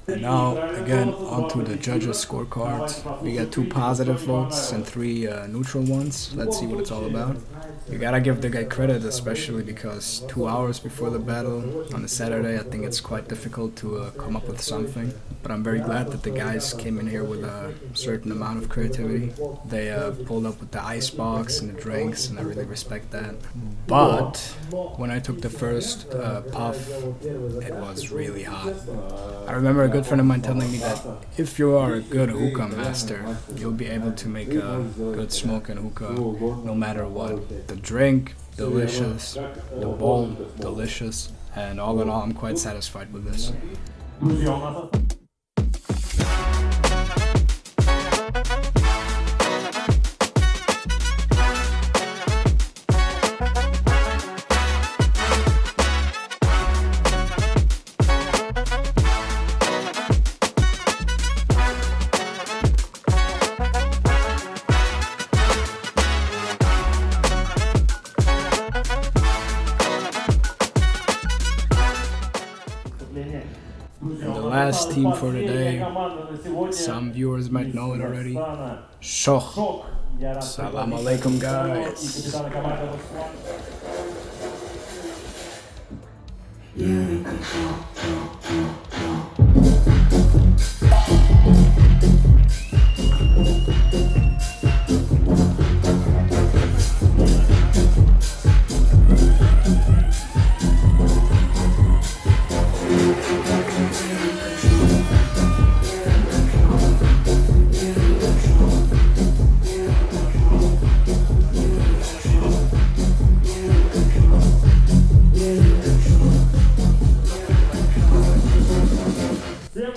And now, again, onto the judges' scorecards. We got 2 positive votes and 3 neutral ones. Let's see what it's all about. You gotta give the guy credit, especially because 2 hours before the battle on a Saturday, I think it's quite difficult to come up with something. But I'm very glad that the guys came in here with a certain amount of creativity. They pulled up with the ice box and the drinks, and I really respect that. But when I took the first puff, it was really hot. I remember a good friend of mine telling me that if you are a good hookah master, you'll be able to make a good smoking hookah no matter what. The drink, delicious. The bowl, delicious. And all in all, I'm quite satisfied with this. And the last team for today, some viewers might know it already, Shoq. Salam alaikum, guys.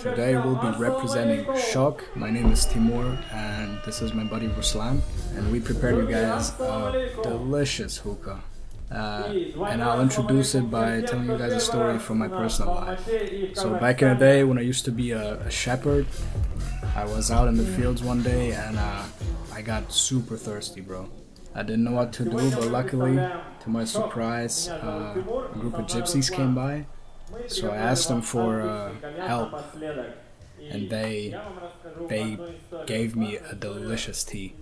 Today we'll be representing Shoq. My name is Timur and this is my buddy Ruslan, and we prepared you guys a delicious hookah. And I'll introduce it by telling you guys a story from my personal life. So back in the day when I used to be a shepherd, I was out in the fields one day and I got super thirsty, bro. I didn't know what to do, but luckily, to my surprise, a group of gypsies came by. So I asked them for help, and they gave me a delicious tea.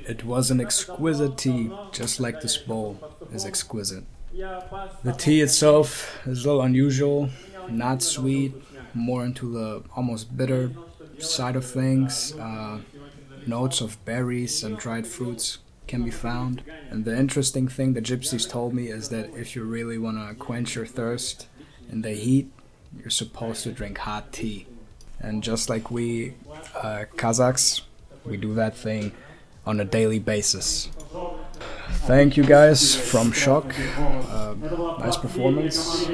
It was an exquisite tea, just like this bowl is exquisite. The tea itself is a little unusual, not sweet, more into the almost bitter side of things. Notes of berries and dried fruits can be found. And the interesting thing the gypsies told me is that if you really want to quench your thirst in the heat, you're supposed to drink hot tea. And just like we Kazakhs, we do that thing on a daily basis. Thank you guys from Shoq. Nice performance.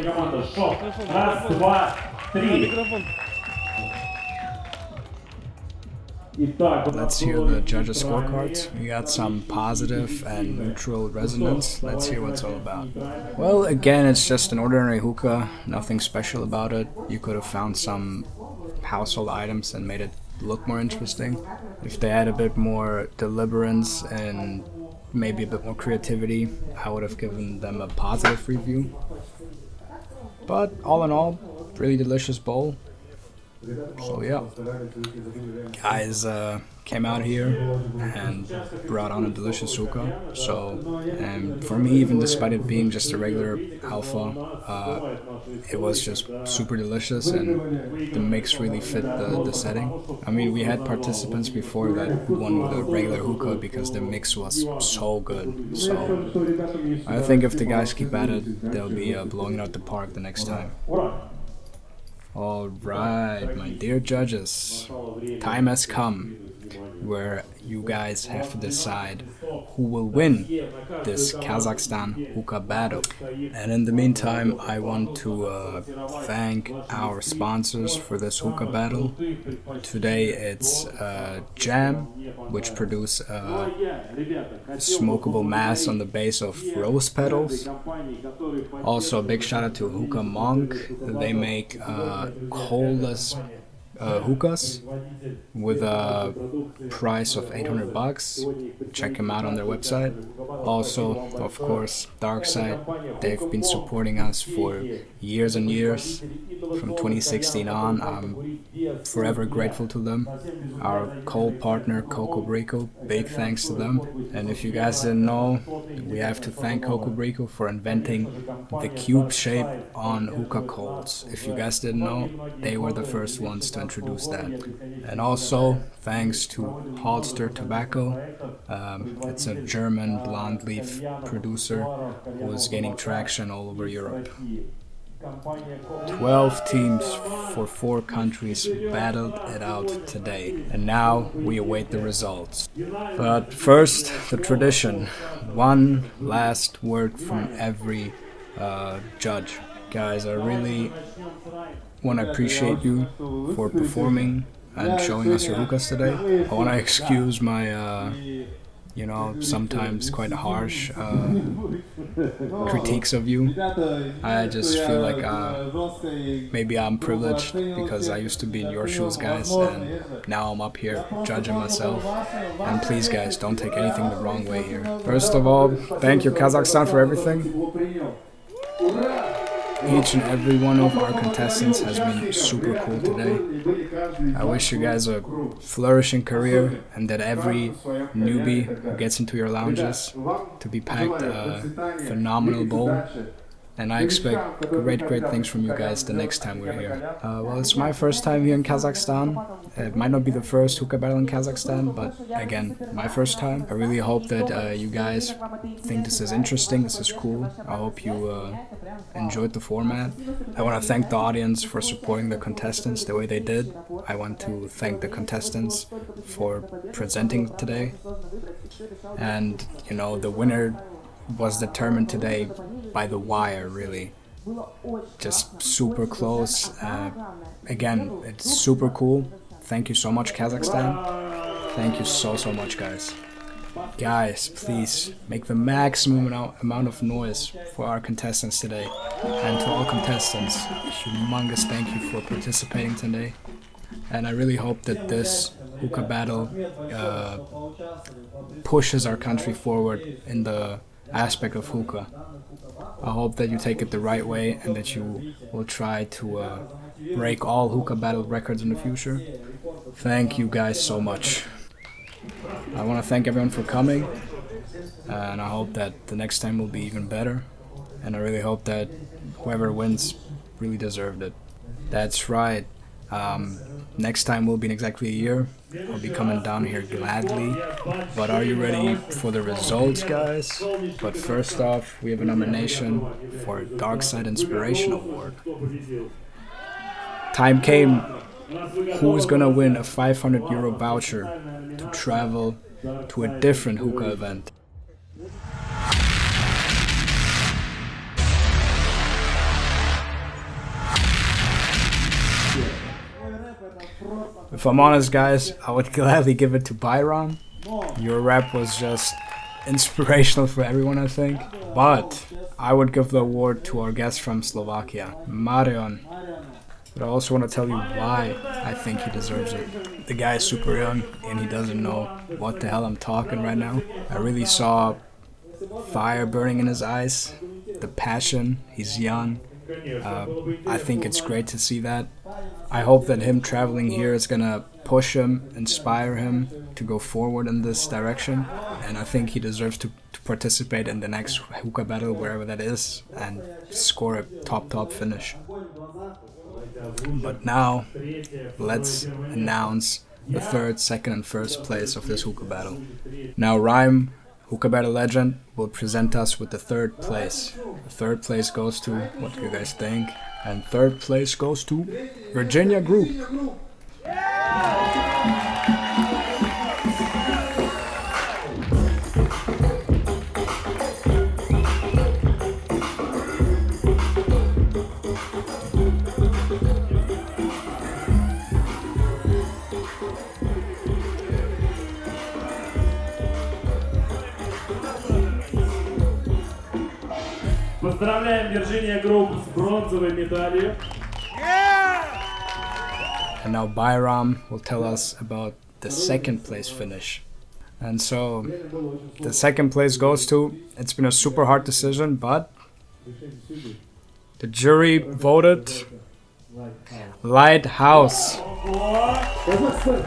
Let's hear the judges' scorecards. We got some positive and neutral resonance. Let's hear what it's all about. Well, again, it's just an ordinary hookah. Nothing special about it. You could have found some household items and made it look more interesting. If they had a bit more deliberance and maybe a bit more creativity, I would have given them a positive review. But all in all, really delicious bowl. So yeah, guys came out here and brought on a delicious hookah. So for me, even despite it being just a regular alpha, it was just super delicious, and the mix really fit the setting. I mean, we had participants before that won with a regular hookah because the mix was so good. So I think if the guys keep at it, they'll be blowing it out the park the next time. Alright, my dear judges, time has come where you guys have to decide who will win this Kazakhstan Hookah Battle. And in the meantime, I want to thank our sponsors for this Hookah Battle. Today it's Jam, which produce a smokable mass on the base of rose petals. Also a big shout out to Hookah Monk. They make coalless hookahs with a price of $800. Check them out on their website. Also, of course, Darkside. They've been supporting us for years and years. From 2016 on, I'm forever grateful to them. Our co-partner Coco, big thanks to them. And if you guys didn't know, we have to thank Coco for inventing the cube shape on hookah coals. If you guys didn't know, they were the first ones to introduce that. And also thanks to Holster Tobacco. It's a German blonde leaf producer who is gaining traction all over Europe. 12 teams for 4 countries battled it out today, and now we await the results. But first, the tradition. One last word from every judge. Guys, I really want to appreciate you for performing and showing us your hookahs today. I want to excuse my sometimes quite harsh critiques of you. I just feel like maybe I'm privileged because I used to be in your shoes, guys, and now I'm up here judging myself. And please, guys, don't take anything the wrong way here. First of all, thank you, Kazakhstan, for everything. Each and every one of our contestants has been super cool today. I wish you guys a flourishing career and that every newbie who gets into your lounges to be packed a phenomenal bowl. And I expect great things from you guys the next time we're here. Well, it's my first time here in Kazakhstan. It might not be the first hookah battle in Kazakhstan, but again, my first time. I really hope that you guys think this is interesting, this is cool. I hope you enjoyed the format. I want to thank the audience for supporting the contestants the way they did. I want to thank the contestants for presenting today. And, you know, the winner was determined today by the wire, really. Just super close. Again, it's super cool. Thank you so much, Kazakhstan. Thank you so much, guys. Guys, please make the maximum amount of noise for our contestants today. And to all contestants, humongous thank you for participating today. And I really hope that this hookah battle pushes our country forward in the aspect of hookah. I hope that you take it the right way and that you will try to break all hookah battle records in the future. Thank you guys so much. I want to thank everyone for coming, and I hope that the next time will be even better, and I really hope that whoever wins really deserved it. That's right. Next time will be in exactly a year. I'll be coming down here gladly. But are you ready for the results, guys? But first off, we have a nomination for Darkside Inspiration Award. Time came. Who is gonna win a €500 voucher to travel to a different hookah event? If I'm honest, guys, I would gladly give it to Byron. Your rap was just inspirational for everyone, I think. But I would give the award to our guest from Slovakia, Marian. But I also want to tell you why I think he deserves it. The guy is super young and he doesn't know what the hell I'm talking right now. I really saw fire burning in his eyes, the passion. He's young, I think it's great to see that. I hope that him traveling here is gonna push him, inspire him to go forward in this direction, and I think he deserves to participate in the next hookah battle, wherever that is, and score a top finish. But now, let's announce the third, second, and first place of this hookah battle. Now Rhyme, Hookah Battle legend, will present us with the third place. The third place goes to, what do you guys think? And third place goes to Virginia Group. Поздравляем Virginia Group с бронзовой медалью. And now Bayram will tell us about the second place finish. And so the second place goes to, it's been a super hard decision, but the jury voted Lighthouse. Kazakhstan.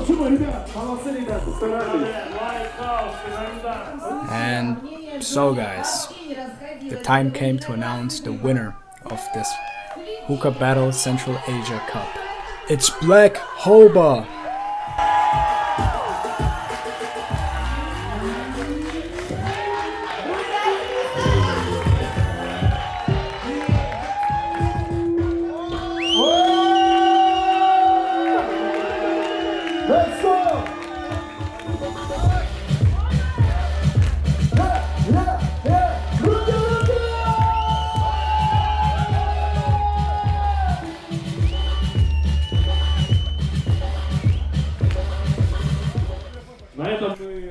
Шума, ребят, молодцы, ребят, старались. And so guys, the time came to announce the winner of this Hookah Battle Central Asia Cup. It's Black Hoba. Let's go!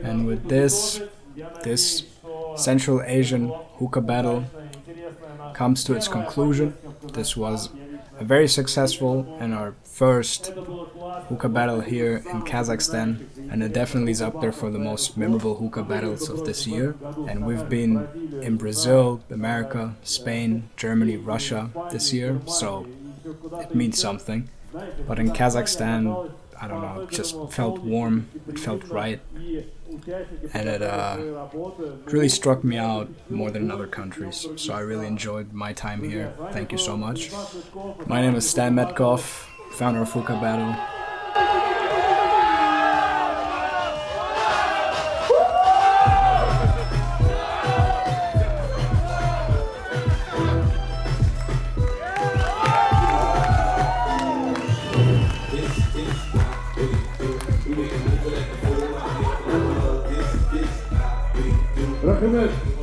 And with this Central Asian Hookah Battle comes to its conclusion. This was a very successful and our first hookah battle here in Kazakhstan, and it definitely is up there for the most memorable hookah battles of this year. And we've been in Brazil, America, Spain, Germany, Russia this year, so it means something. But in Kazakhstan, I don't know, it just felt warm, it felt right, and it really struck me out more than in other countries. So I really enjoyed my time here. Thank you so much. My name is Stan Metkov, founder of Hookah Battle. Rahmet.